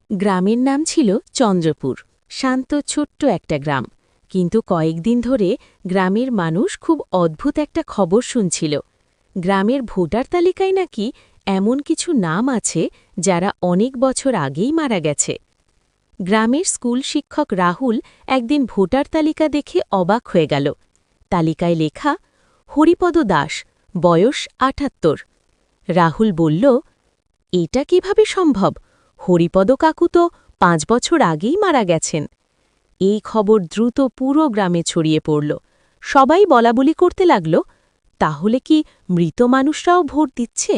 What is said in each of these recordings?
গ্রামের নাম ছিল চন্দ্রপুর। শান্ত ছোট্ট একটা গ্রাম। কিন্তু কয়েকদিন ধরে গ্রামের মানুষ খুব অদ্ভুত একটা খবর শুনছিল। গ্রামের ভোটার তালিকায় নাকি এমন কিছু নাম আছে যারা অনেক বছর আগেই মারা গেছে। গ্রামের স্কুল শিক্ষক রাহুল একদিন ভোটার তালিকা দেখে অবাক হয়ে গেল। তালিকায় লেখা হরিপদ দাস, বয়স ৭৮। রাহুল বলল, এটা কিভাবে সম্ভব? হরিপদ কাকু তো ৫ বছর আগেই মারা গেছেন। এই খবর দ্রুত পুরো গ্রামে ছড়িয়ে পড়ল। সবাই বলাবলি করতে লাগল, তাহলে কি মৃত মানুষরাও ভোট দিচ্ছে?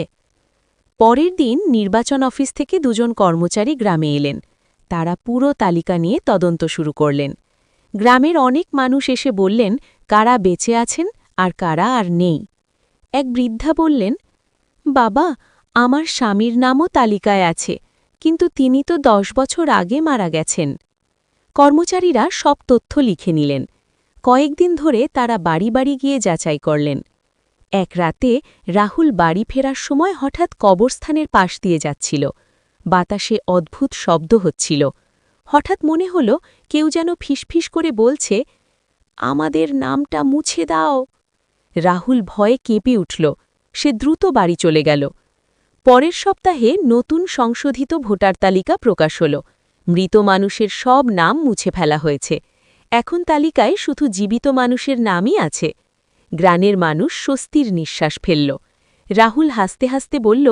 পরের দিন নির্বাচন অফিস থেকে দুজন কর্মচারী গ্রামে এলেন। তারা পুরো তালিকা নিয়ে তদন্ত শুরু করলেন। গ্রামের অনেক মানুষ এসে বললেন কারা বেঁচে আছেন আর কারা আর নেই। এক বৃদ্ধা বললেন, বাবা, আমার স্বামীর নামও তালিকায় আছে, কিন্তু তিনি তো ১০ বছর আগে মারা গেছেন। কর্মচারীরা সব তথ্য লিখে নিলেন। কয়েকদিন ধরে তারা বাড়ি বাড়ি গিয়ে যাচাই করলেন। এক রাতে রাহুল বাড়ি ফেরার সময় হঠাৎ কবরস্থানের পাশ দিয়ে যাচ্ছিল। বাতাসে অদ্ভুত শব্দ হচ্ছিল। হঠাৎ মনে হল কেউ যেন ফিসফিস করে বলছে, আমাদের নামটা মুছে দাও। রাহুল ভয়ে কেঁপে উঠল। সে দ্রুত বাড়ি চলে গেল। পরের সপ্তাহে নতুন সংশোধিত ভোটার তালিকা প্রকাশ হল। মৃত মানুষের সব নাম মুছে ফেলা হয়েছে। এখন তালিকায় শুধু জীবিত মানুষের নামই আছে। গ্রামের মানুষ স্বস্তির নিঃশ্বাস ফেলল। রাহুল হাসতে হাসতে বলল,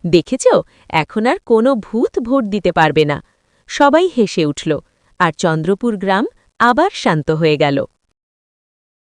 দেখেছ, এখন আর কোনো ভূত ভোট দিতে পারবে না। সবাই হেসে উঠল, আর চন্দ্রপুর গ্রাম আবার শান্ত হয়ে গেল।